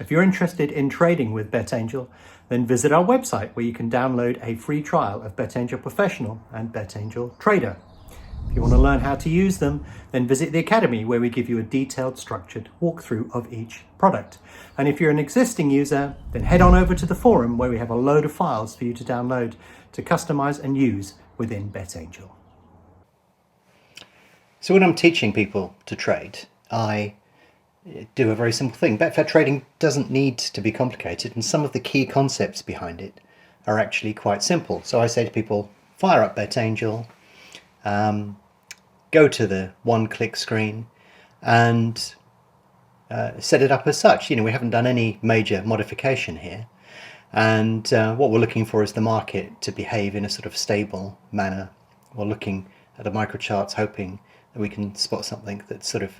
If you're interested in trading with BetAngel, then visit our website where you can download a free trial of BetAngel Professional and BetAngel Trader. If you want to learn how to use them, then visit the Academy where we give you a detailed, structured walkthrough of each product. And if you're an existing user, then head on over to the forum where we have a load of files for you to download to customize and use within BetAngel. So when I'm teaching people to trade, I do a very simple thing. Betfair trading doesn't need to be complicated, and some of the key concepts behind it are actually quite simple. So I say to people, fire up BetAngel, go to the one-click screen and set it up as such. You know, we haven't done any major modification here, and what we're looking for is the market to behave in a sort of stable manner. We're looking at the microcharts, hoping that we can spot something that's sort of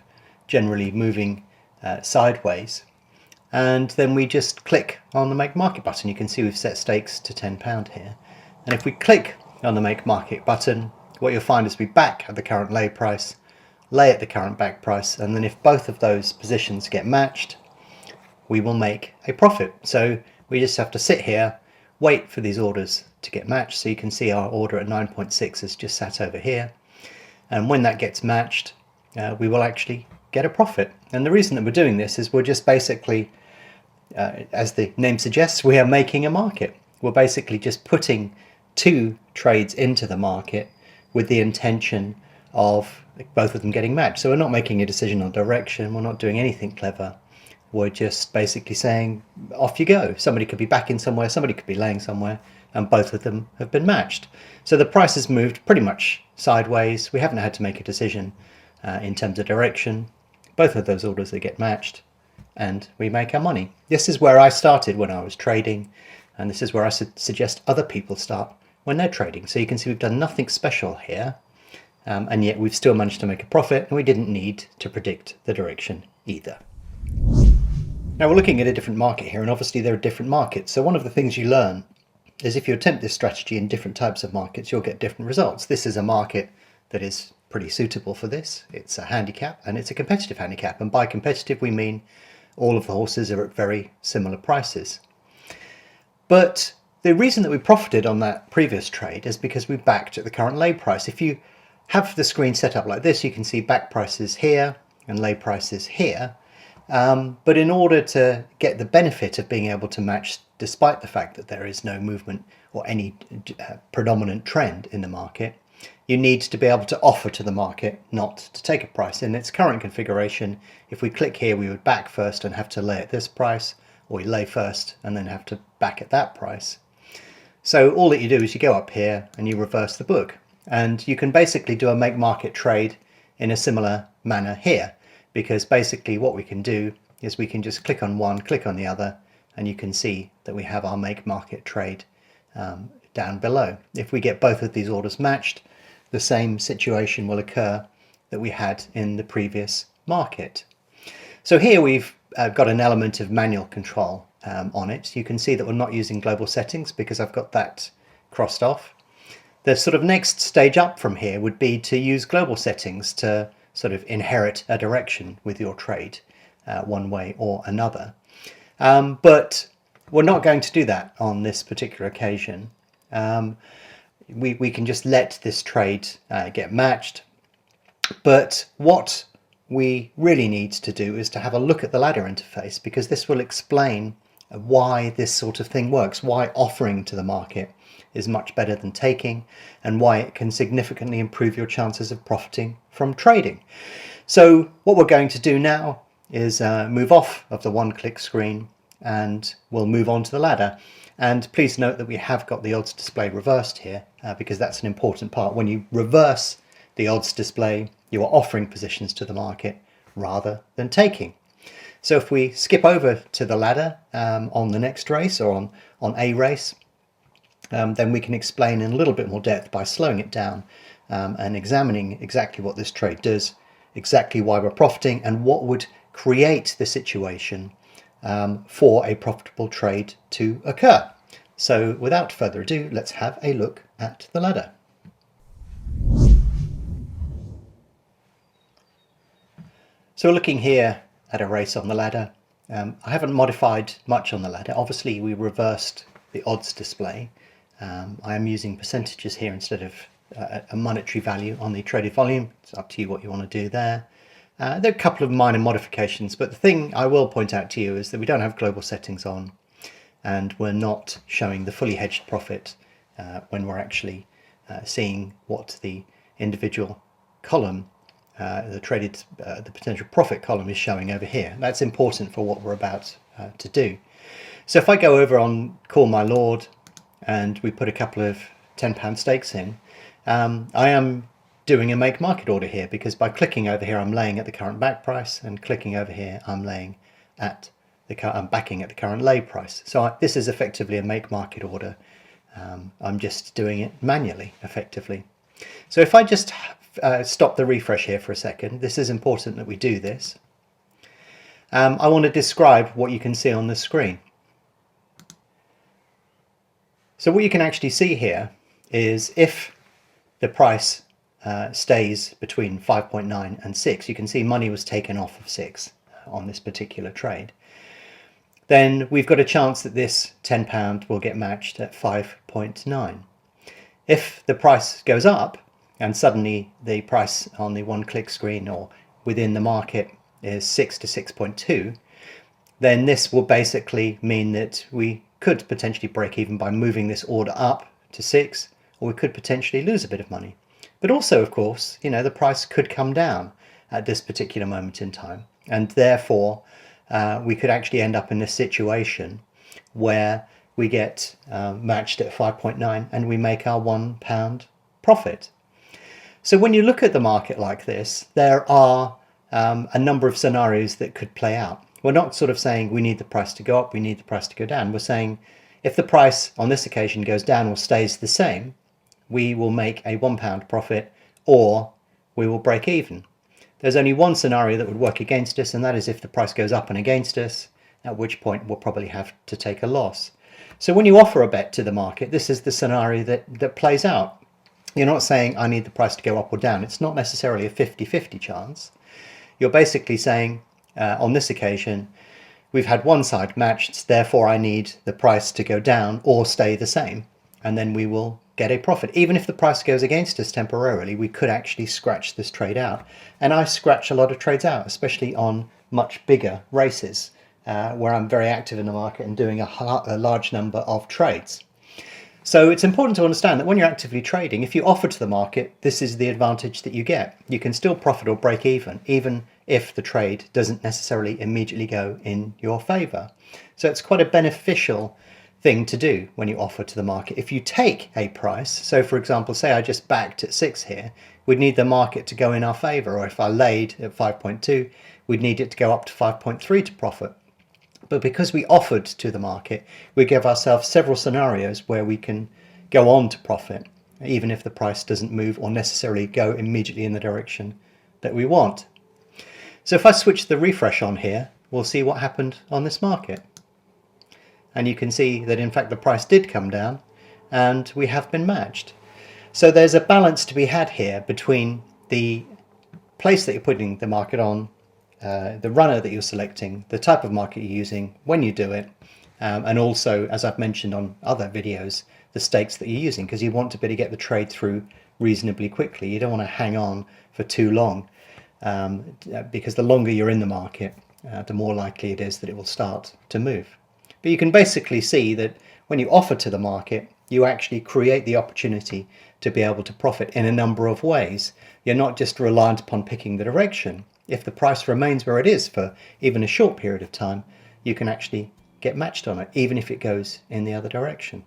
generally moving sideways, and then we just click on the make market button. You can see we've set stakes to £10 here, and if we click on the make market button, what you'll find is we back at the current lay price, lay at the current back price, and then if both of those positions get matched, we will make a profit. So we just have to sit here, wait for these orders to get matched. So you can see our order at 9.6 is just sat over here, and when that gets matched, we will actually get a profit. And the reason that we're doing this is we're just basically, as the name suggests, we are making a market. We're basically just putting two trades into the market with the intention of both of them getting matched. So we're not making a decision on direction, we're not doing anything clever. We're just basically saying, off you go. Somebody could be backing somewhere, somebody could be laying somewhere, and both of them have been matched. So the price has moved pretty much sideways. We haven't had to make a decision in terms of direction. Both of those orders, they get matched and we make our money. This is where I started when I was trading, and this is where I suggest other people start when they're trading. So you can see we've done nothing special here, and yet we've still managed to make a profit, and we didn't need to predict the direction either. Now we're looking at a different market here, and obviously there are different markets. So one of the things you learn is if you attempt this strategy in different types of markets, you'll get different results. This is a market that is pretty suitable for this. It's a handicap, and it's a competitive handicap, and by competitive we mean all of the horses are at very similar prices. But the reason that we profited on that previous trade is because we backed at the current lay price. If you have the screen set up like this, you can see back prices here and lay prices here, but in order to get the benefit of being able to match despite the fact that there is no movement or any predominant trend in the market, you need to be able to offer to the market not to take a price. In its current configuration, if we click here, we would back first and have to lay at this price, or we lay first and then have to back at that price. So all that you do is you go up here and you reverse the book, and you can basically do a make market trade in a similar manner here, because basically what we can do is we can just click on one, click on the other, and you can see that we have our make market trade down below. If we get both of these orders matched, the same situation will occur that we had in the previous market. So here we've got an element of manual control on it. You can see that we're not using global settings because I've got that crossed off. The sort of next stage up from here would be to use global settings to sort of inherit a direction with your trade one way or another. But we're not going to do that on this particular occasion. We can just let this trade get matched. But what we really need to do is to have a look at the ladder interface, because this will explain why this sort of thing works, why offering to the market is much better than taking, and why it can significantly improve your chances of profiting from trading. So what we're going to do now is move off of the one-click screen, and we'll move on to the ladder. And please note that we have got the odds display reversed here, because that's an important part. When you reverse the odds display, you are offering positions to the market rather than taking. So if we skip over to the ladder on the next race, or on a race, then we can explain in a little bit more depth by slowing it down and examining exactly what this trade does, exactly why we're profiting, and what would create the situation for a profitable trade to occur. So without further ado, let's have a look at the ladder. So we're looking here at a race on the ladder, I haven't modified much on the ladder. Obviously we reversed the odds display. I am using percentages here instead of a monetary value on the traded volume. It's up to you what you want to do there. There are a couple of minor modifications, but the thing I will point out to you is that we don't have global settings on, and we're not showing the fully hedged profit when we're actually seeing what the individual column, the potential profit column, is showing over here. That's important for what we're about to do. So if I go over on Call My Lord and we put a couple of £10 stakes in, I am doing a make market order here, because by clicking over here I'm laying at the current back price, and clicking over here I'm laying at I'm backing at the current lay price. So this is effectively a make market order. I'm just doing it manually, effectively. So if I just stop the refresh here for a second, this is important that we do this. I want to describe what you can see on the screen. So what you can actually see here is if the price stays between 5.9 and 6, you can see money was taken off of 6 on this particular trade, then we've got a chance that this £10 will get matched at 5.9. If the price goes up and suddenly the price on the one-click screen or within the market is 6 to 6.2, then this will basically mean that we could potentially break even by moving this order up to 6, or we could potentially lose a bit of money. But also, of course, the price could come down at this particular moment in time, and therefore we could actually end up in a situation where we get matched at 5.9 and we make our £1 profit. So when you look at the market like this, there are a number of scenarios that could play out. We're not sort of saying we need the price to go up, we need the price to go down. We're saying if the price on this occasion goes down or stays the same, we will make a £1 profit, or we will break even. There's only one scenario that would work against us, and that is if the price goes up and against us, at which point we'll probably have to take a loss. So when you offer a bet to the market, this is the scenario that plays out. You're not saying I need the price to go up or down. It's not necessarily a 50-50 chance. You're basically saying on this occasion we've had one side matched, therefore I need the price to go down or stay the same, and then we will get a profit. Even if the price goes against us temporarily, we could actually scratch this trade out. And I scratch a lot of trades out, especially on much bigger races where I'm very active in the market and doing a large number of trades. So it's important to understand that when you're actively trading, if you offer to the market, this is the advantage that you get. You can still profit or break even if the trade doesn't necessarily immediately go in your favor. So it's quite a beneficial thing to do when you offer to the market. If you take a price, so for example, say I just backed at 6 here, we'd need the market to go in our favor, or if I laid at 5.2, we'd need it to go up to 5.3 to profit. But because we offered to the market, we give ourselves several scenarios where we can go on to profit, even if the price doesn't move or necessarily go immediately in the direction that we want. So if I switch the refresh on here, we'll see what happened on this market. And you can see that in fact the price did come down and we have been matched. So there's a balance to be had here between the place that you're putting the market on, the runner that you're selecting, the type of market you're using, when you do it, and also, as I've mentioned on other videos, the stakes that you're using, because you want to be able to get the trade through reasonably quickly. You don't want to hang on for too long, because the longer you're in the market, the more likely it is that it will start to move. But you can basically see that when you offer to the market, you actually create the opportunity to be able to profit in a number of ways. You're not just reliant upon picking the direction. If the price remains where it is for even a short period of time, you can actually get matched on it, even if it goes in the other direction.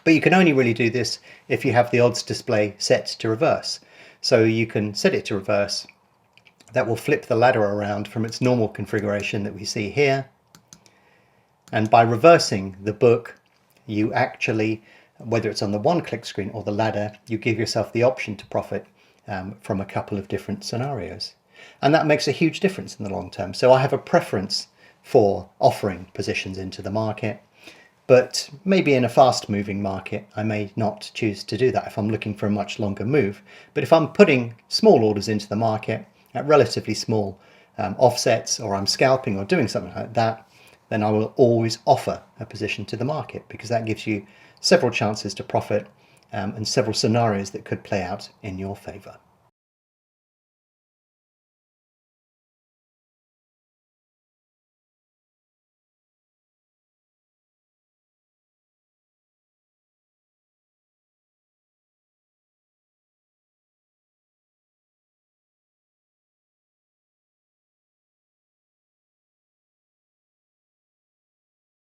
But you can only really do this if you have the odds display set to reverse. So you can set it to reverse. That will flip the ladder around from its normal configuration that we see here. And by reversing the book, you actually, whether it's on the one-click screen or the ladder, you give yourself the option to profit from a couple of different scenarios. And that makes a huge difference in the long term. So I have a preference for offering positions into the market, but maybe in a fast-moving market, I may not choose to do that if I'm looking for a much longer move. But if I'm putting small orders into the market at relatively small offsets, or I'm scalping or doing something like that, then I will always offer a position to the market, because that gives you several chances to profit and several scenarios that could play out in your favor.